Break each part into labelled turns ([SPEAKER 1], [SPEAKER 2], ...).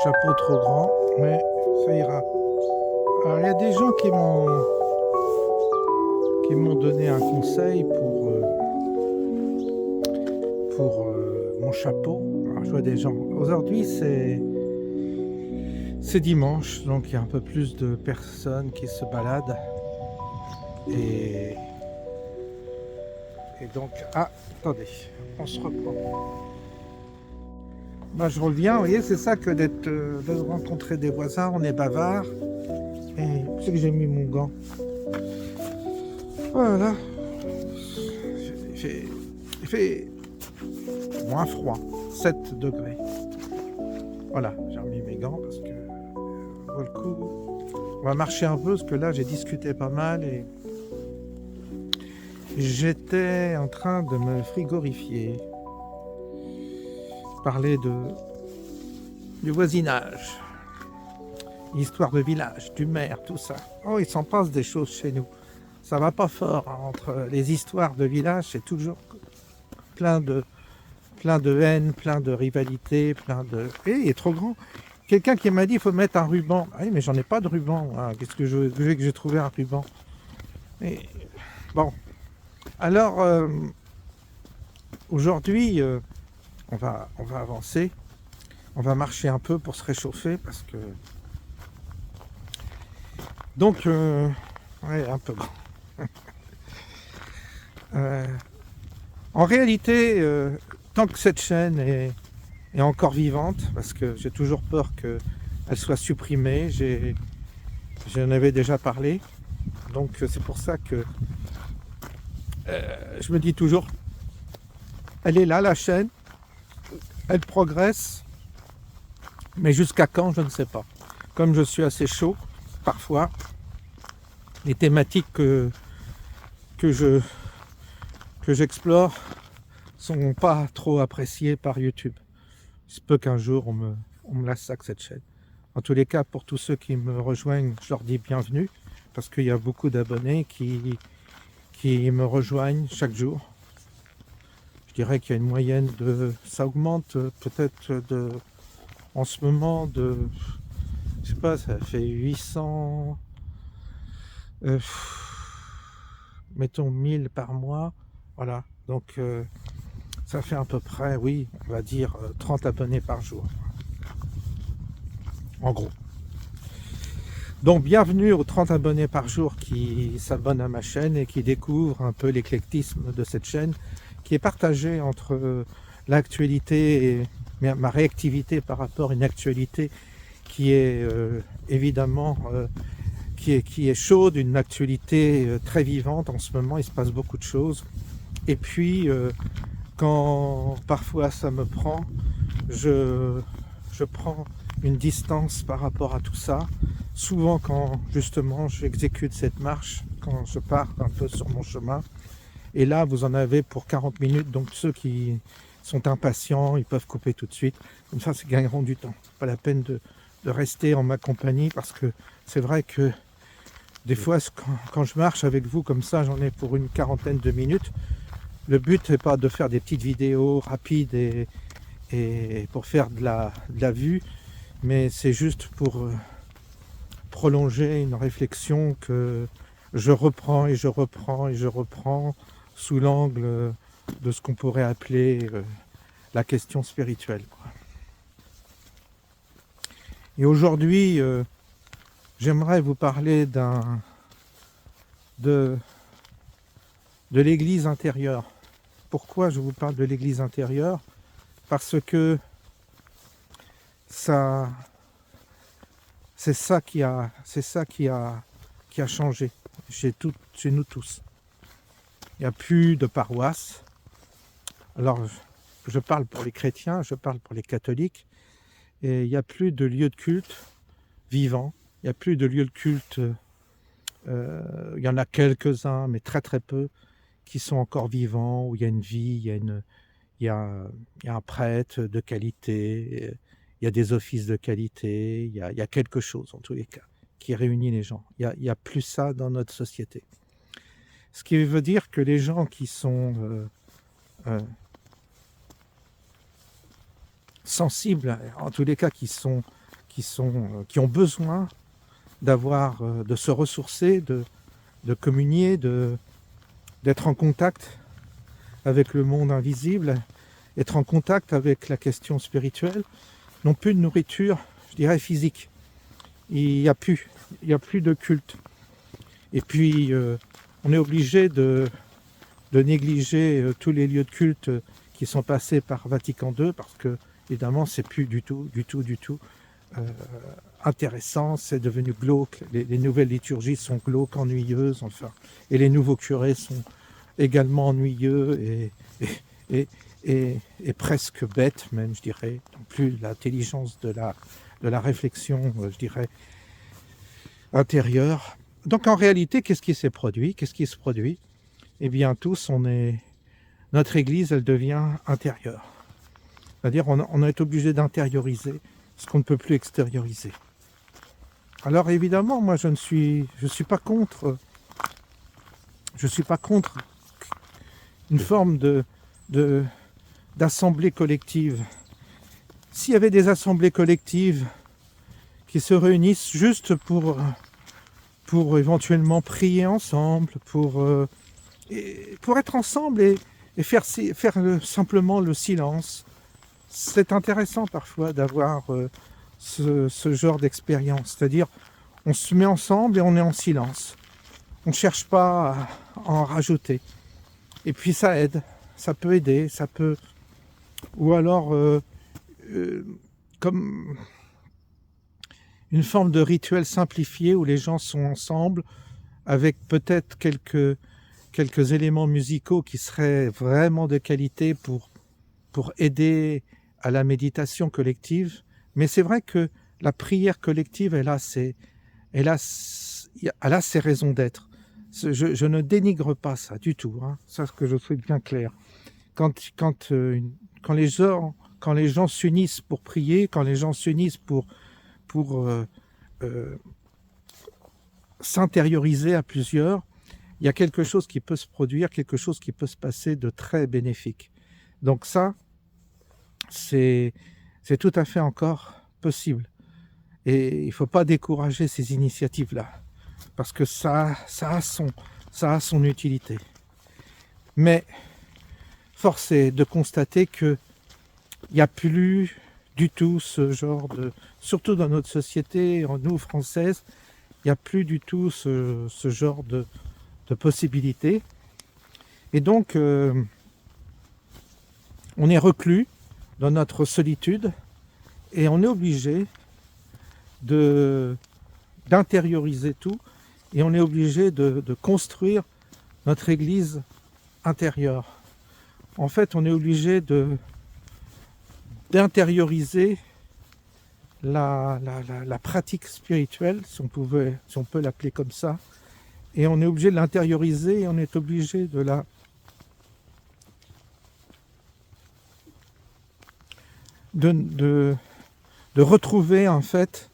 [SPEAKER 1] chapeau trop grand, mais ça ira. Alors il y a des gens qui m'ont donné un conseil pour mon chapeau. Alors, je vois des gens. Aujourd'hui c'est dimanche, donc il y a un peu plus de personnes qui se baladent. Et, et donc, ah, attendez, on se reprend. Bah, je reviens, vous voyez, c'est ça que de rencontrer des voisins, on est bavard. Et c'est que j'ai mis mon gant. Voilà. Il fait moins froid, 7 degrés. Voilà, j'ai remis mes gants parce que vaut le coup. On va marcher un peu parce que là j'ai discuté pas mal et j'étais en train de me frigorifier. Parler du voisinage, l'histoire de village, du maire, tout ça. Oh, il s'en passe des choses chez nous. Ça va pas fort hein, entre les histoires de village, c'est toujours plein de haine, plein de rivalité, il est trop grand. Quelqu'un qui m'a dit il faut mettre un ruban. Ah oui, mais j'en ai pas de ruban. Hein. Qu'est-ce que je veux que j'ai trouvé un ruban. Et, bon. Alors, aujourd'hui, on va avancer. On va marcher un peu pour se réchauffer parce que... Donc, ouais, un peu grand. En réalité, tant que cette chaîne est encore vivante, parce que j'ai toujours peur qu'elle soit supprimée, j'en avais déjà parlé, donc c'est pour ça que je me dis toujours, elle est là la chaîne, elle progresse, mais jusqu'à quand, je ne sais pas. Comme je suis assez chaud, parfois, les thématiques que j'explore sont pas trop appréciées par YouTube. Il se peut qu'un jour on me la sac cette chaîne. En tous les cas, pour tous ceux qui me rejoignent, je leur dis bienvenue, parce qu'il y a beaucoup d'abonnés qui me rejoignent chaque jour. Je dirais qu'il y a une moyenne ça augmente peut-être en ce moment je sais pas, ça fait 800, mettons 1000 par mois, voilà. Donc ça fait à peu près, oui, on va dire 30 abonnés par jour. En gros. Donc bienvenue aux 30 abonnés par jour qui s'abonnent à ma chaîne et qui découvrent un peu l'éclectisme de cette chaîne qui est partagée entre l'actualité et ma réactivité par rapport à une actualité qui est évidemment qui est chaude, une actualité très vivante en ce moment, il se passe beaucoup de choses. Et puis quand parfois ça me prend, je prends une distance par rapport à tout ça. Souvent quand justement j'exécute cette marche, quand je pars un peu sur mon chemin, et là vous en avez pour 40 minutes, donc ceux qui sont impatients, ils peuvent couper tout de suite, comme ça ils gagneront du temps. Pas la peine de rester en ma compagnie, parce que c'est vrai que des fois quand je marche avec vous comme ça, j'en ai pour une quarantaine de minutes. Le but n'est pas de faire des petites vidéos rapides et pour faire de la vue, mais c'est juste pour prolonger une réflexion que je reprends et je reprends et je reprends sous l'angle de ce qu'on pourrait appeler la question spirituelle, quoi. Et aujourd'hui, j'aimerais vous parler de l'église intérieure. Pourquoi je vous parle de l'église intérieure? Parce que ça, c'est ça qui a changé chez nous tous. Il n'y a plus de paroisse. Alors, je parle pour les chrétiens, je parle pour les catholiques, et il n'y a plus de lieu de culte vivant. Il n'y a plus de lieu de culte. Il y en a quelques-uns, mais très très peu, qui sont encore vivants, où il y a une vie, il y a un prêtre de qualité, il y a des offices de qualité, il y a quelque chose en tous les cas qui réunit les gens. Il y a plus ça dans notre société. Ce qui veut dire que les gens qui sont sensibles, en tous les cas qui sont qui ont besoin de se ressourcer, de communier, d'être en contact avec le monde invisible, être en contact avec la question spirituelle, n'ont plus de nourriture, je dirais, physique. Il n'y a plus de culte. Et puis, on est obligé de négliger tous les lieux de culte qui sont passés par Vatican II, parce que, évidemment, c'est plus du tout intéressant, c'est devenu glauque. Les nouvelles liturgies sont glauques, ennuyeuses, enfin. Et les nouveaux curés sont également ennuyeux et presque bêtes, même, je dirais. Non plus l'intelligence de la réflexion, je dirais, intérieure. Donc, en réalité, qu'est-ce qui se produit? Eh bien, notre Église, elle devient intérieure. C'est-à-dire, on est obligé d'intérioriser ce qu'on ne peut plus extérioriser. Alors, évidemment, moi, je suis pas contre une forme d'assemblée collective. S'il y avait des assemblées collectives qui se réunissent juste pour éventuellement prier ensemble, pour être ensemble et faire simplement le silence. C'est intéressant parfois d'avoir ce genre d'expérience, c'est-à-dire on se met ensemble et on est en silence. On ne cherche pas à en rajouter. Et puis ça aide, ça peut aider, ça peut... Ou alors, comme une forme de rituel simplifié où les gens sont ensemble avec peut-être quelques éléments musicaux qui seraient vraiment de qualité pour aider à la méditation collective. Mais c'est vrai que la prière collective, elle a ses raisons d'être. Je ne dénigre pas ça du tout, hein. Ça, c'est que je souhaite bien clair. Quand les gens s'unissent pour prier, quand les gens s'unissent pour s'intérioriser à plusieurs, il y a quelque chose qui peut se produire, quelque chose qui peut se passer de très bénéfique. Donc ça, c'est tout à fait encore possible. Et il ne faut pas décourager ces initiatives-là, parce que ça a son utilité. Mais force est de constater qu'il n'y a plus du tout ce genre surtout dans notre société, nous, française, il n'y a plus du tout ce genre de possibilités. Et donc, on est reclus dans notre solitude et on est obligé d'intérioriser tout et on est obligé de construire notre église intérieure. En fait, on est obligé d'intérioriser la pratique spirituelle, si on peut l'appeler comme ça, et on est obligé de l'intérioriser et on est obligé de retrouver en fait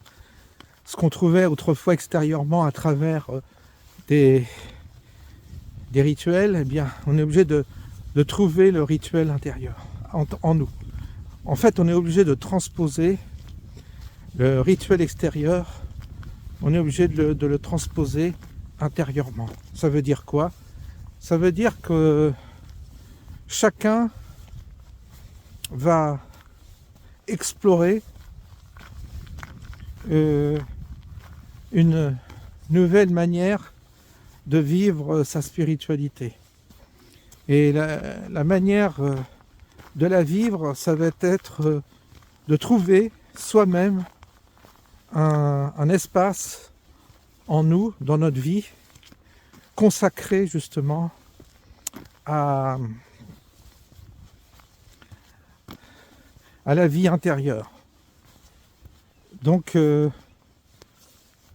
[SPEAKER 1] ce qu'on trouvait autrefois extérieurement à travers des rituels. Eh bien, on est obligé de trouver le rituel intérieur en nous. En fait, on est obligé de transposer le rituel extérieur, on est obligé de le transposer intérieurement. Ça veut dire quoi? Ça veut dire que chacun va explorer une nouvelle manière de vivre sa spiritualité. Et la manière de la vivre, ça va être de trouver soi-même un espace en nous, dans notre vie, consacré justement à la vie intérieure. Donc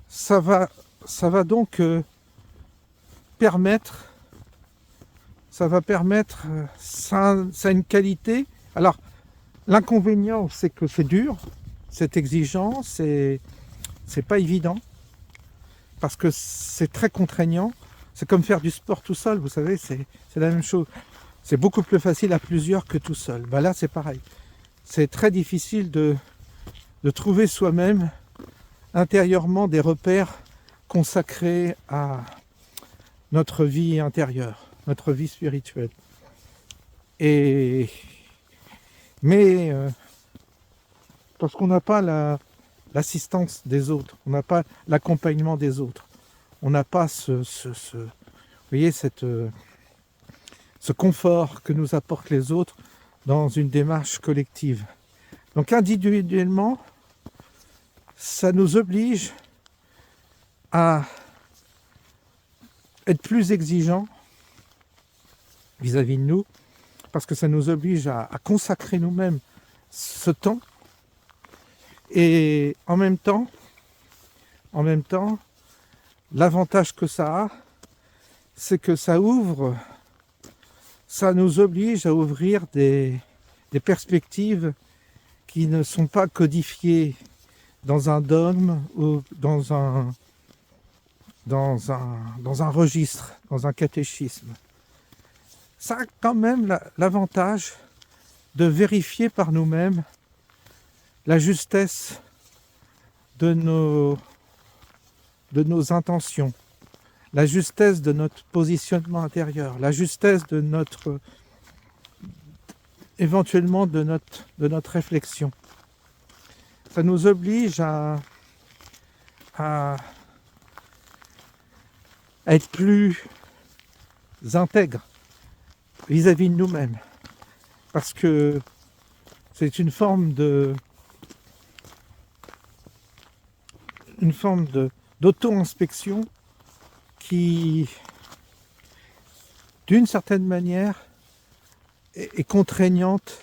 [SPEAKER 1] ça va donc permettre, ça a une qualité. Alors l'inconvénient, c'est que c'est dur, c'est exigeant, c'est pas évident, parce que c'est très contraignant. C'est comme faire du sport tout seul, vous savez, c'est la même chose. C'est beaucoup plus facile à plusieurs que tout seul. Ben là, c'est pareil. C'est très difficile de de trouver soi-même intérieurement des repères consacrés à notre vie intérieure, notre vie spirituelle. Mais parce qu'on n'a pas l'assistance des autres, on n'a pas l'accompagnement des autres, on n'a pas vous voyez, ce confort que nous apportent les autres dans une démarche collective. Donc individuellement, ça nous oblige à être plus exigeants vis-à-vis de nous, parce que ça nous oblige à consacrer nous-mêmes ce temps. Et en même temps, l'avantage que ça a, c'est que ça nous oblige à ouvrir des perspectives qui ne sont pas codifiées dans un dogme ou dans un registre, dans un catéchisme. Ça a quand même l'avantage de vérifier par nous-mêmes la justesse de nos intentions, la justesse de notre positionnement intérieur, la justesse de éventuellement de notre réflexion. Ça nous oblige à être plus intègres vis-à-vis de nous-mêmes, parce que c'est une forme d'auto-inspection qui, d'une certaine manière, est contraignante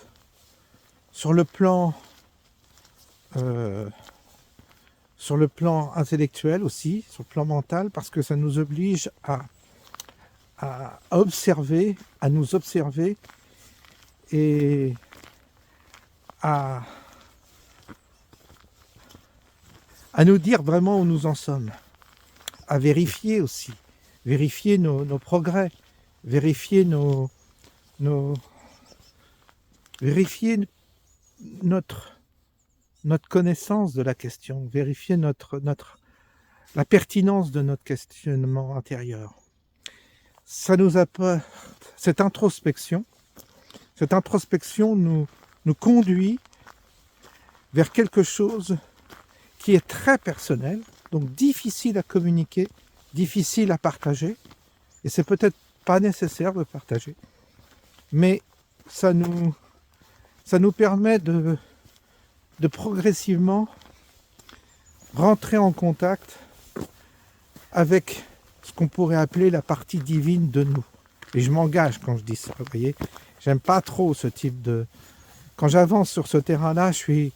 [SPEAKER 1] sur le plan intellectuel aussi, sur le plan mental, parce que ça nous oblige à observer, à nous observer et à nous dire vraiment où nous en sommes, à vérifier aussi, vérifier nos progrès, vérifier vérifier notre connaissance de la question, vérifier la pertinence de notre questionnement intérieur. Ça nous apporte cette introspection. Cette introspection nous conduit vers quelque chose qui est très personnel, donc difficile à communiquer, difficile à partager, et c'est peut-être pas nécessaire de partager, mais ça nous permet de progressivement rentrer en contact avec ce qu'on pourrait appeler la partie divine de nous. Et je m'engage quand je dis ça, vous voyez. J'aime pas trop ce type de... Quand j'avance sur ce terrain-là, je suis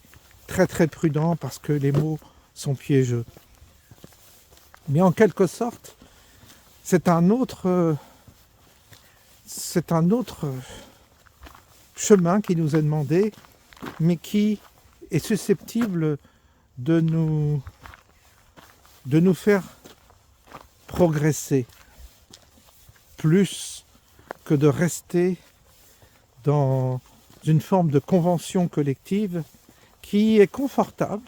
[SPEAKER 1] très très prudent parce que les mots sont piégeux. Mais en quelque sorte, c'est un autre chemin qui nous est demandé, mais qui est susceptible de nous faire progresser plus que de rester dans une forme de convention collective qui est confortable.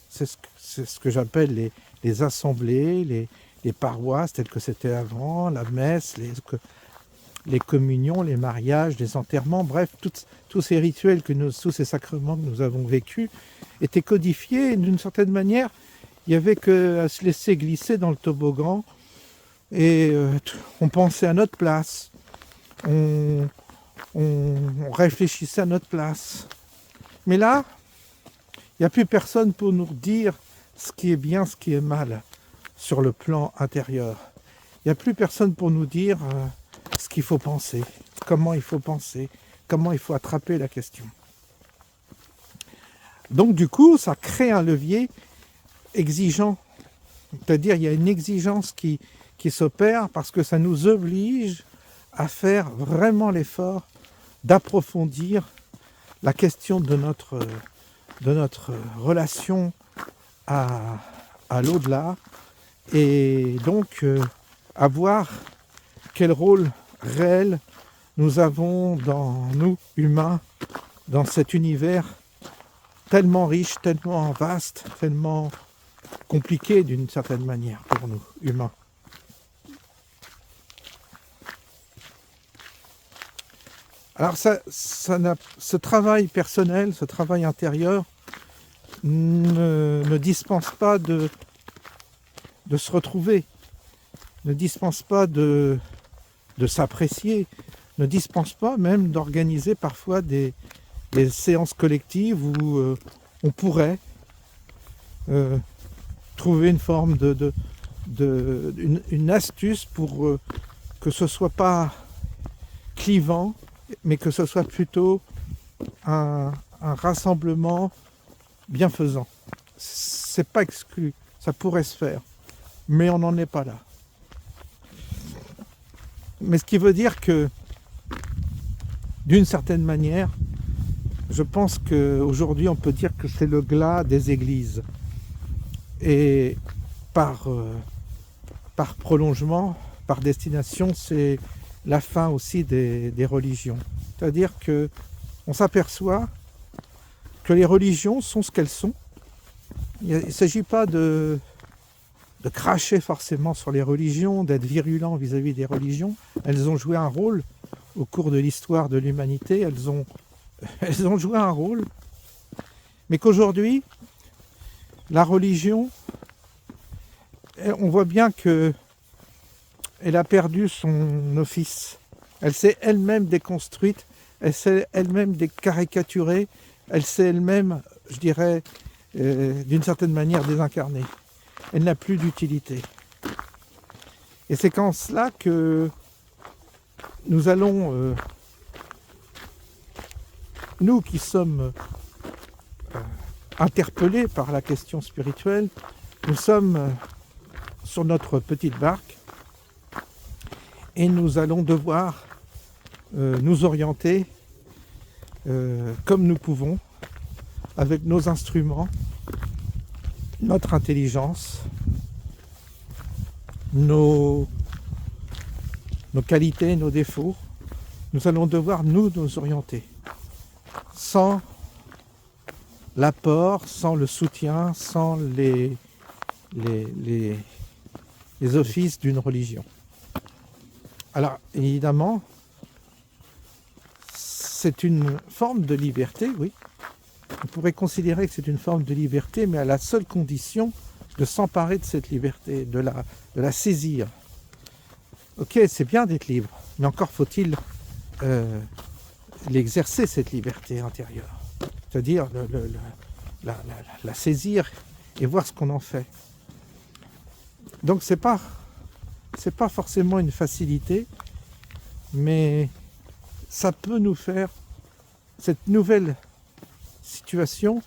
[SPEAKER 1] C'est ce que j'appelle les assemblées, les paroisses telles que c'était avant, la messe, les communions, les mariages, les enterrements, bref, tous ces rituels, tous ces sacrements que nous avons vécus étaient codifiés et d'une certaine manière, il n'y avait qu'à se laisser glisser dans le toboggan et on pensait à notre place, on réfléchissait à notre place. Mais là, il n'y a plus personne pour nous dire ce qui est bien, ce qui est mal sur le plan intérieur. Il n'y a plus personne pour nous dire ce qu'il faut penser, comment il faut penser, comment il faut attraper la question. Donc du coup, ça crée un levier exigeant. C'est-à-dire, il y a une exigence qui s'opère parce que ça nous oblige à faire vraiment l'effort d'approfondir la question de notre relation à l'au-delà et donc à voir quel rôle réel nous avons dans nous, humains, dans cet univers tellement riche, tellement vaste, tellement compliqué d'une certaine manière pour nous, humains. Alors ce travail personnel, ce travail intérieur ne dispense pas de se retrouver, ne dispense pas de s'apprécier, ne dispense pas même d'organiser parfois des séances collectives où on pourrait trouver une forme une astuce pour que ce soit pas clivant, mais que ce soit plutôt un rassemblement bienfaisant. C'est pas exclu, ça pourrait se faire, mais on n'en est pas là. Mais ce qui veut dire que, d'une certaine manière, je pense qu'aujourd'hui on peut dire que c'est le glas des églises. Et par prolongement, par destination, c'est la fin aussi des religions. C'est-à-dire qu'on s'aperçoit que les religions sont ce qu'elles sont. Il ne s'agit pas de cracher forcément sur les religions, d'être virulent vis-à-vis des religions. Elles ont joué un rôle au cours de l'histoire de l'humanité. Elles ont joué un rôle, mais qu'aujourd'hui, la religion, on voit bien qu'elle a perdu son office. Elle s'est elle-même déconstruite, elle s'est elle-même décaricaturée, elle s'est elle-même, je dirais, d'une certaine manière désincarnée. Elle n'a plus d'utilité. Et c'est qu'en cela que nous allons, nous qui sommes interpellés par la question spirituelle, nous sommes sur notre petite barque et nous allons devoir nous orienter comme nous pouvons, avec nos instruments, notre intelligence, nos qualités, nos défauts. Nous allons devoir nous orienter, sans l'apport, sans le soutien, sans les offices d'une religion. Alors évidemment, c'est une forme de liberté, oui. On pourrait considérer que c'est une forme de liberté, mais à la seule condition de s'emparer de cette liberté, de la saisir. Ok, c'est bien d'être libre, mais encore faut-il l'exercer, cette liberté intérieure. C'est-à-dire la saisir et voir ce qu'on en fait. Donc c'est pas forcément une facilité, mais ça peut nous faire, cette nouvelle situation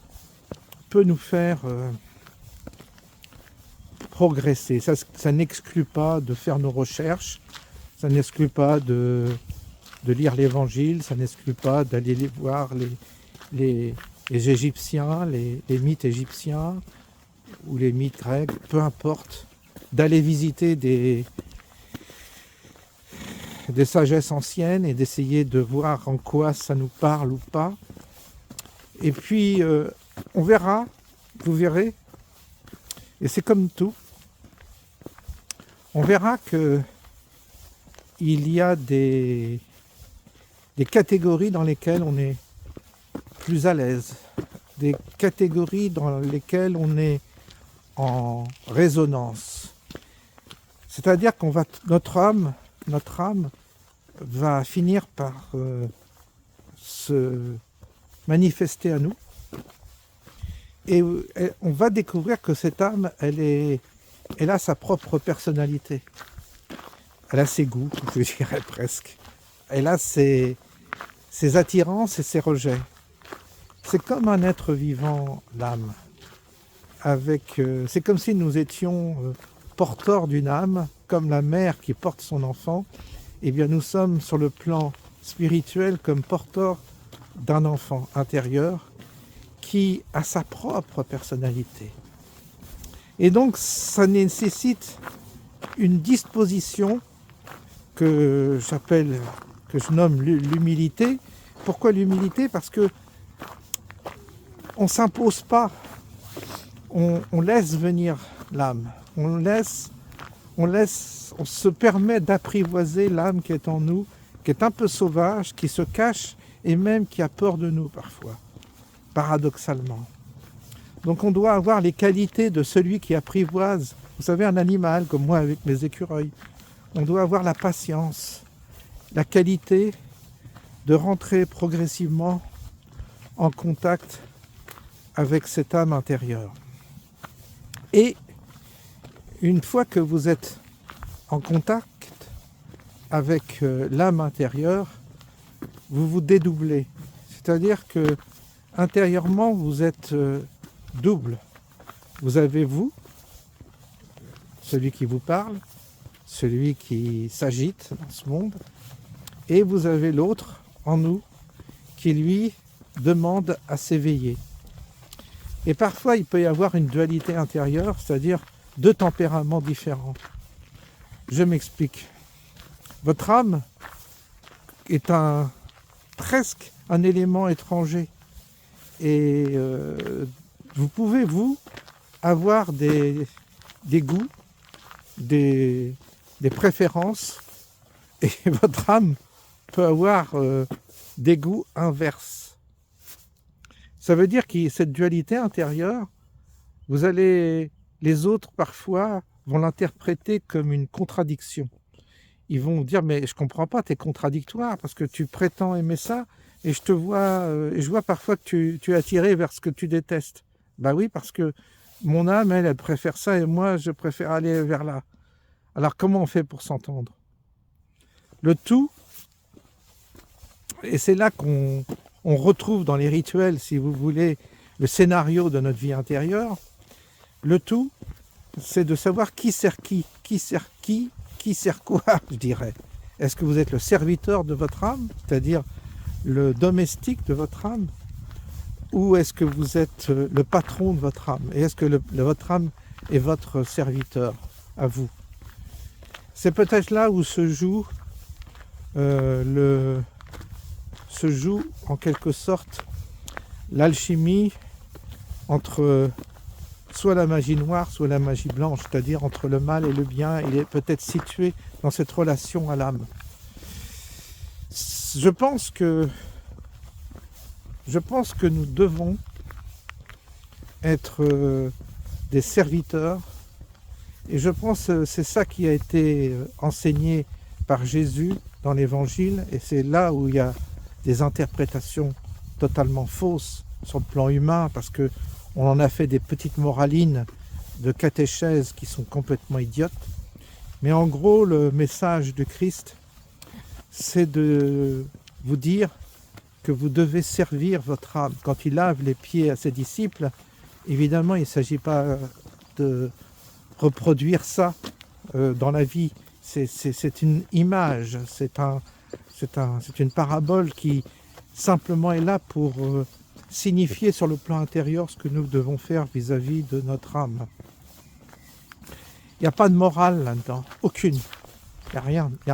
[SPEAKER 1] peut nous faire progresser. Ça n'exclut pas de faire nos recherches, ça n'exclut pas de lire l'Évangile, ça n'exclut pas d'aller voir les Égyptiens, les mythes égyptiens ou les mythes grecs, peu importe, d'aller visiter des sagesses anciennes et d'essayer de voir en quoi ça nous parle ou pas. Et puis, on verra, vous verrez, et c'est comme tout, on verra que il y a des catégories dans lesquelles on est plus à l'aise, des catégories dans lesquelles on est en résonance. C'est-à-dire qu'on va, notre âme va finir par se manifester à nous, et on va découvrir que cette âme, elle a sa propre personnalité, elle a ses goûts, je dirais presque, elle a ses attirances et ses rejets. C'est comme un être vivant, l'âme, c'est comme si nous étions porteurs d'une âme, comme la mère qui porte son enfant. Eh bien nous sommes sur le plan spirituel comme porteurs d'un enfant intérieur qui a sa propre personnalité. Et donc ça nécessite une disposition que je nomme l'humilité. Pourquoi l'humilité ? Parce que on s'impose pas, on laisse venir l'âme, on se permet d'apprivoiser l'âme qui est en nous, qui est un peu sauvage, qui se cache et même qui a peur de nous parfois, paradoxalement. Donc on doit avoir les qualités de celui qui apprivoise, vous savez, un animal, comme moi avec mes écureuils. On doit avoir la patience, la qualité de rentrer progressivement en contact avec cette âme intérieure. Et une fois que vous êtes en contact avec l'âme intérieure, vous vous dédoublez. C'est-à-dire que intérieurement, vous êtes double. Vous avez vous, celui qui vous parle, celui qui s'agite dans ce monde, et vous avez l'autre en nous qui lui demande à s'éveiller. Et parfois il peut y avoir une dualité intérieure, c'est-à-dire deux tempéraments différents. Je m'explique. Votre âme est presque un élément étranger. Et vous pouvez, vous, avoir des goûts, des préférences, et votre âme peut avoir des goûts inverses. Ça veut dire que cette dualité intérieure, les autres parfois vont l'interpréter comme une contradiction. Ils vont dire, mais je comprends pas, tu es contradictoire parce que tu prétends aimer ça et je vois parfois que tu es attiré vers ce que tu détestes. Ben oui, parce que mon âme, elle préfère ça et moi, je préfère aller vers là. Alors comment on fait pour s'entendre? Le tout, et c'est là qu'on retrouve dans les rituels, si vous voulez, le scénario de notre vie intérieure, le tout, c'est de savoir qui sert qui sert quoi, je dirais. Est-ce que vous êtes le serviteur de votre âme, c'est-à-dire le domestique de votre âme, ou est-ce que vous êtes le patron de votre âme? Et est-ce que votre âme est votre serviteur à vous? C'est peut-être là où se joue en quelque sorte l'alchimie entre soit la magie noire, soit la magie blanche, c'est-à-dire entre le mal et le bien. Il est peut-être situé dans cette relation à l'âme. Je pense que nous devons être des serviteurs, et je pense que c'est ça qui a été enseigné par Jésus dans l'Évangile, et c'est là où il y a des interprétations totalement fausses sur le plan humain, parce que on en a fait des petites moralines de catéchèse qui sont complètement idiotes. Mais en gros, le message de Christ, c'est de vous dire que vous devez servir votre âme. Quand il lave les pieds à ses disciples, évidemment, il ne s'agit pas de reproduire ça dans la vie. C'est une image, c'est une parabole qui simplement est là pour signifier sur le plan intérieur ce que nous devons faire vis-à-vis de notre âme. Il n'y a pas de morale là-dedans, aucune. Il n'y a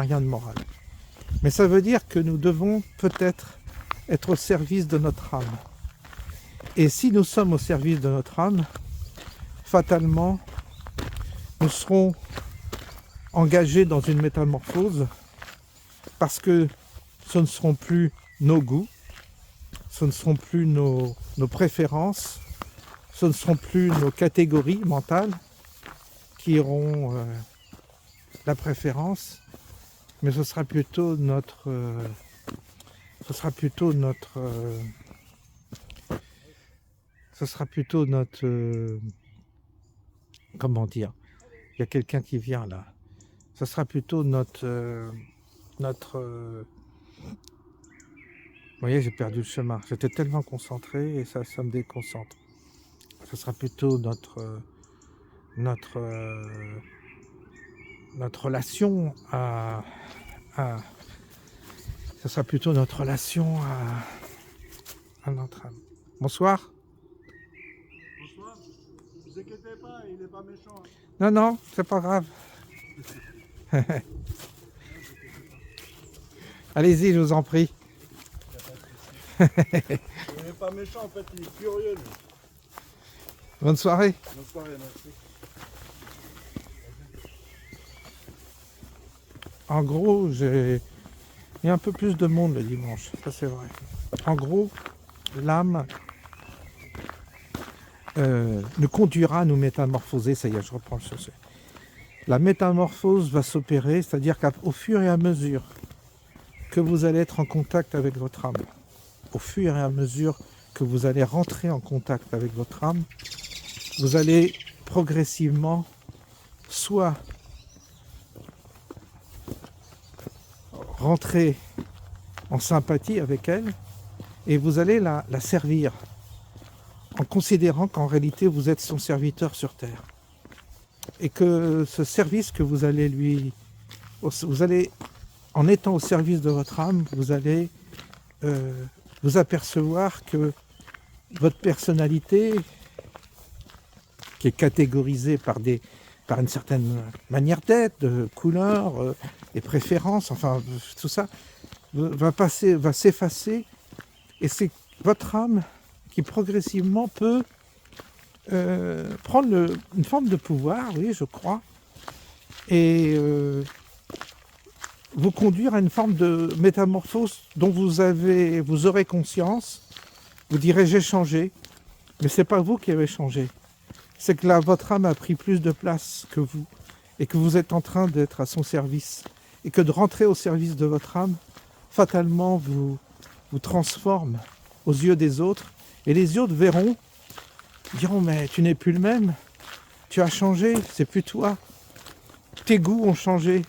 [SPEAKER 1] rien de morale. Mais ça veut dire que nous devons peut-être être au service de notre âme. Et si nous sommes au service de notre âme, fatalement, nous serons engagés dans une métamorphose, parce que ce ne seront plus nos goûts, ce ne seront plus nos préférences, ce ne seront plus nos catégories mentales qui auront la préférence, mais ce sera plutôt comment dire, il y a quelqu'un qui vient là, ce sera plutôt vous voyez, j'ai perdu le chemin. J'étais tellement concentré et ça me déconcentre. Ce sera plutôt notre relation ce sera plutôt notre relation à notre âme. Bonsoir.
[SPEAKER 2] Bonsoir. Ne vous inquiétez pas, il n'est pas méchant.
[SPEAKER 1] Non, c'est pas grave. Allez-y, je vous en prie.
[SPEAKER 2] Il n'est pas méchant, en fait, il est curieux, lui.
[SPEAKER 1] Bonne soirée.
[SPEAKER 2] Bonne soirée, merci.
[SPEAKER 1] En gros, il y a un peu plus de monde le dimanche, ça c'est vrai. En gros, l'âme nous conduira à nous métamorphoser, ça y est, je reprends le sujet. La métamorphose va s'opérer, c'est-à-dire qu'au fur et à mesure que vous allez être en contact avec votre âme, au fur et à mesure que vous allez rentrer en contact avec votre âme, vous allez progressivement soit rentrer en sympathie avec elle et vous allez la servir en considérant qu'en réalité vous êtes son serviteur sur terre et que ce service que vous allez en étant au service de votre âme, vous allez vous apercevoir que votre personnalité, qui est catégorisée par une certaine manière d'être, de couleur, des préférences, enfin tout ça, va s'effacer, et c'est votre âme qui progressivement peut prendre une forme de pouvoir, oui, je crois, et vous conduire à une forme de métamorphose dont vous aurez conscience. Vous direz j'ai changé, mais c'est pas vous qui avez changé. C'est que là, votre âme a pris plus de place que vous et que vous êtes en train d'être à son service. Et que de rentrer au service de votre âme, fatalement, vous transforme aux yeux des autres. Et les autres diront, mais tu n'es plus le même, tu as changé, c'est plus toi. Tes goûts ont changé.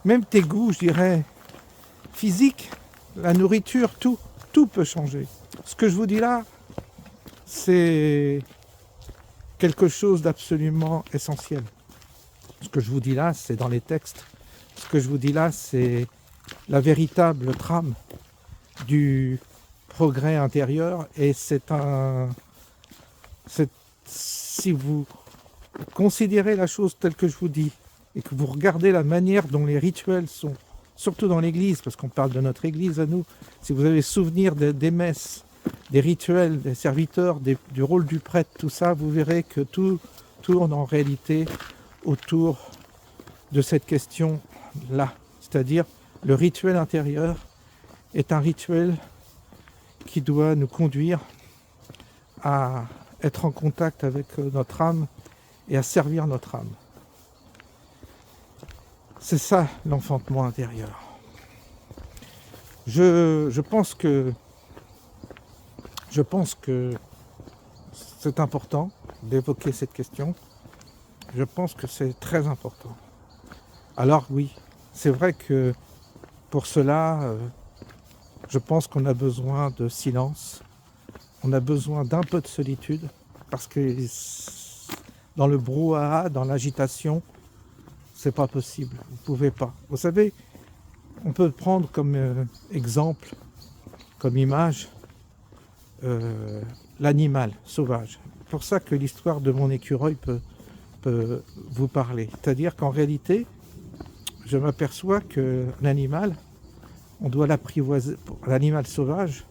[SPEAKER 1] Même tes goûts, je dirais, physiques, la nourriture, tout peut changer. Ce que je vous dis là, c'est quelque chose d'absolument essentiel. Ce que je vous dis là, c'est dans les textes. Ce que je vous dis là, c'est la véritable trame du progrès intérieur. Et si vous considérez la chose telle que je vous dis, et que vous regardez la manière dont les rituels sont, surtout dans l'église, parce qu'on parle de notre église à nous, si vous avez souvenir des messes, des rituels, des serviteurs, du rôle du prêtre, tout ça, vous verrez que tout tourne en réalité autour de cette question-là. C'est-à-dire, le rituel intérieur est un rituel qui doit nous conduire à être en contact avec notre âme et à servir notre âme. C'est ça l'enfantement intérieur. Je pense que c'est important d'évoquer cette question. Je pense que c'est très important. Alors oui, c'est vrai que pour cela, je pense qu'on a besoin de silence. On a besoin d'un peu de solitude parce que dans le brouhaha, dans l'agitation, c'est pas possible. Vous pouvez pas. Vous savez, on peut prendre comme exemple, comme image, l'animal sauvage. C'est pour ça que l'histoire de mon écureuil peut vous parler. C'est-à-dire qu'en réalité, je m'aperçois que l'animal, on doit l'apprivoiser. L'animal sauvage,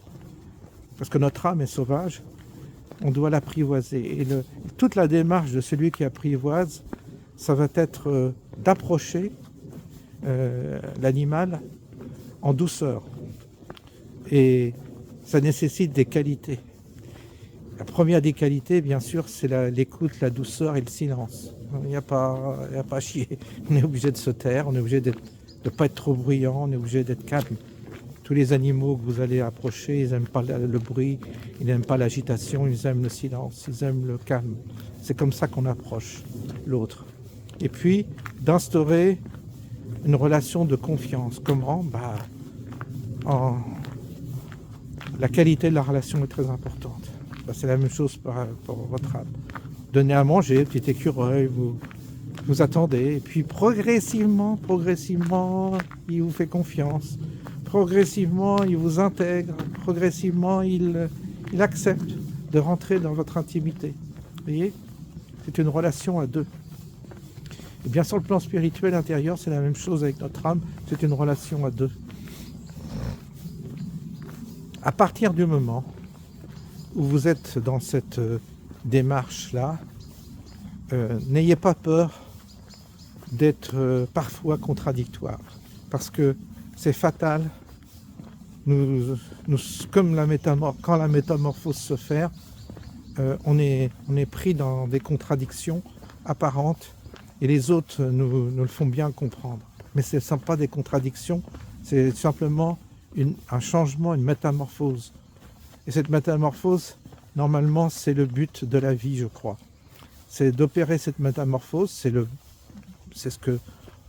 [SPEAKER 1] parce que notre âme est sauvage, on doit l'apprivoiser. Et toute la démarche de celui qui apprivoise, ça va être d'approcher l'animal en douceur. Et ça nécessite des qualités. La première des qualités, bien sûr, c'est l'écoute, la douceur et le silence. Il n'y a pas à chier. On est obligé de se taire, on est obligé de ne pas être trop bruyant, on est obligé d'être calme. Tous les animaux que vous allez approcher, ils n'aiment pas le bruit, ils n'aiment pas l'agitation, ils aiment le silence, ils aiment le calme. C'est comme ça qu'on approche l'autre. Et puis, d'instaurer une relation de confiance. Comment ? La qualité de la relation est très importante. C'est la même chose pour votre âme. Donnez à manger, petit écureuil, vous attendez, et puis progressivement, il vous fait confiance. Progressivement, il vous intègre. Progressivement, il accepte de rentrer dans votre intimité. Vous voyez ? C'est une relation à deux. Et bien sur le plan spirituel intérieur, c'est la même chose avec notre âme, c'est une relation à deux. À partir du moment où vous êtes dans cette démarche-là, n'ayez pas peur d'être parfois contradictoire, parce que c'est fatal. Comme quand la métamorphose se fait, on est pris dans des contradictions apparentes et les autres nous le font bien comprendre. Mais ce ne sont pas des contradictions, c'est simplement un changement, une métamorphose. Et cette métamorphose, normalement, c'est le but de la vie, je crois. C'est d'opérer cette métamorphose, c'est ce que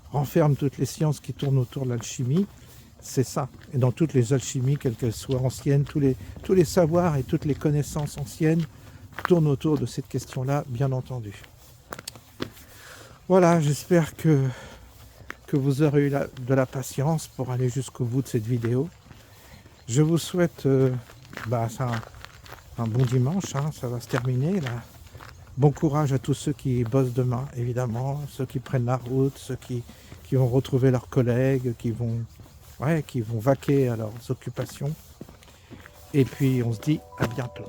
[SPEAKER 1] renferment toutes les sciences qui tournent autour de l'alchimie. C'est ça. Et dans toutes les alchimies, quelles qu'elles soient anciennes, tous les savoirs et toutes les connaissances anciennes tournent autour de cette question-là, bien entendu. Voilà, j'espère que vous aurez eu de la patience pour aller jusqu'au bout de cette vidéo. Je vous souhaite un bon dimanche, hein, ça va se terminer là. Bon courage à tous ceux qui bossent demain, évidemment, ceux qui prennent la route, ceux qui vont retrouver leurs collègues, qui vont vaquer à leurs occupations. Et puis on se dit à bientôt.